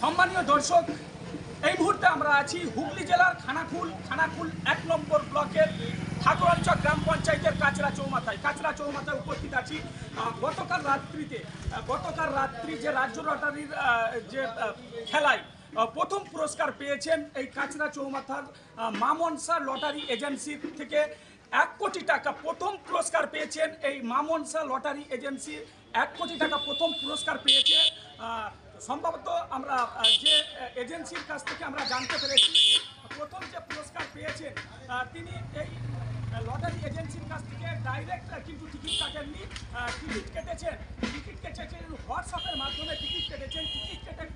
সম্মানীয় দর্শক, এই মুহূর্তে আমরা আছি হুগলি জেলার খানাকুল 1 নম্বর ব্লকের ঠাকুরঞ্চক গ্রাম পঞ্চায়েতের কাচরা চৌমাথায় উপস্থিত আছি। গতকাল রাত্রি যে রাজ্য লটারির যে খেলায় প্রথম পুরস্কার পেয়েছেন এই কাচরা চৌমাথার মা মনসা লটারি এজেন্সি থেকে 1 কোটি টাকা প্রথম পুরস্কার পেয়েছেন। এই মা মনসা লটারি এজেন্সি 1 কোটি টাকা প্রথম পুরস্কার পেয়েছে। সম্ভবত আমরা যে এজেন্সির কাছ থেকে আমরা জানতে পেরেছি প্রথম যে পুরস্কার পেয়েছেন তিনি এই লটারি এজেন্সির কাছ থেকে ডাইরেক্ট কিন্তু টিকিট কাটেননি, টিকিট কেটেছেন হোয়াটসঅ্যাপের মাধ্যমে টিকিট কেটে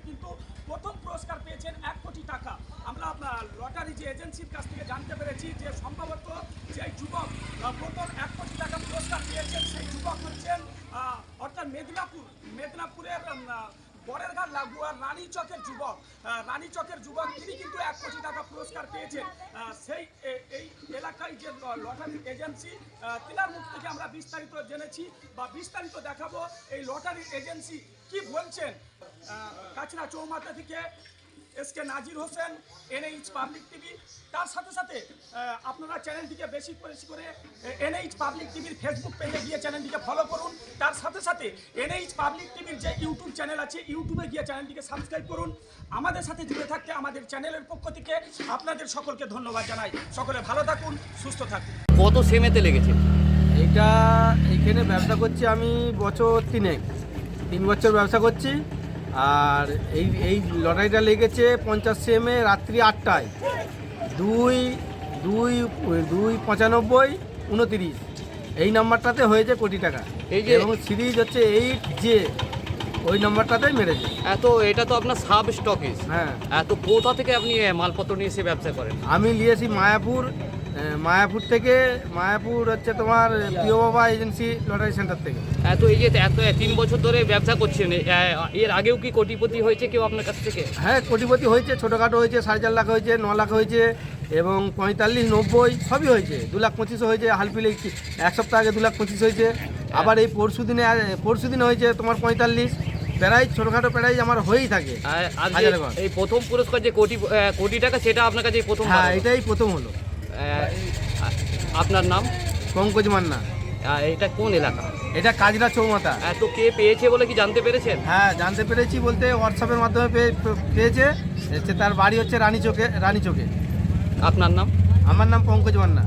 কিন্তু প্রথম পুরস্কার পেয়েছেন 1 কোটি টাকা। আমরা লটারি যে এজেন্সির কাছ থেকে জানতে পেরেছি যে সম্ভবত যে যুবক প্রথম 1 কোটি টাকা পুরস্কার পেয়েছেন সেই যুবক হচ্ছেন অর্থাৎ মেদিনীপুরের বরেরঘাট লাগোয়া রানীচকের যুবক তিনি কিন্তু 1 কোটি টাকা পুরস্কার পেয়েছেন। সেই এই এলাকায় যে লটারি এজেন্সি তিনার মুখ থেকে আমরা বিস্তারিত জেনেছি বা বিস্তারিত দেখাবো এই লটারি এজেন্সি কি বলছেন। কাচরা চৌমাথা থেকে এসকে নাজির হোসেন, NH পাবলিক টিভি। তার সাথে সাথে আপনারা চ্যানেলটিকে বেশি করে NH পাবলিক টিভির ফেসবুক পেজে গিয়ে চ্যানেলটিকে ফলো করুন। তার সাথে সাথে NH পাবলিক টিভির যে ইউটিউব চ্যানেল আছে ইউটিউবে গিয়ে চ্যানেলটিকে সাবস্ক্রাইব করুন। আমাদের সাথে জুড়ে থাকতে আমাদের চ্যানেলের পক্ষ থেকে আপনাদের সকলকে ধন্যবাদ জানাই। সকলে ভালো থাকুন, সুস্থ থাকুন। কত সেমেতে লেগেছে? এইখানে ব্যবসা করছি আমি বছর 3 বছর ব্যবসা করছি। আর এই লটারিটা লেগেছে 50 সেমে রাত্রি 8টায় 2/95/29 এই নাম্বারটাতে হয়েছে কোটি টাকা। এই যে এবং সিরিজ হচ্ছে 8J ওই নাম্বারটাতেই মেরেছে। এটা তো আপনার সাব স্টকিস। হ্যাঁ, কোথা থেকে আপনি মালপত্র নিয়ে এসে ব্যবসা করেন? আমি নিয়েছি মায়াপুর থেকে। মায়াপুর হচ্ছে তোমার প্রিয় বাবা এজেন্সি লটারি সেন্টার থেকে। এই যে 3 বছর ধরে ব্যবসা করছেন, এর আগেও কি কোটিপতি হয়েছে কেউ আপনার কাছ থেকে? হ্যাঁ, কোটিপতি হয়েছে, ছোটোখাটো হয়েছে, 4.5 লাখ হয়েছে, 9 লাখ হয়েছে এবং 45, 90 সবই হয়েছে। 2,25,000 হয়েছে হালপিলে, 1 সপ্তাহ আগে 2,25,000 হয়েছে। আবার এই পরশুদিনে হয়েছে তোমার 45। প্রাইজ ছোটোখাটো প্রাইজ আমার হয়েই থাকে। এই প্রথম পুরস্কার যে কোটি টাকা সেটা আপনার কাছে প্রথম? হ্যাঁ, এটাই প্রথম হলো। আপনার নাম? পঙ্কজ মান্না। এটা কোন এলাকা? এটা কাজরা চৌমাথা। কে পেয়েছে বলে কি জানতে পেরেছেন? হ্যাঁ, জানতে পেরেছি বলতে হোয়াটসঅ্যাপের মাধ্যমে পেয়েছে। তার বাড়ি হচ্ছে রানীচকে। আপনার নাম? আমার নাম পঙ্কজ মান্না।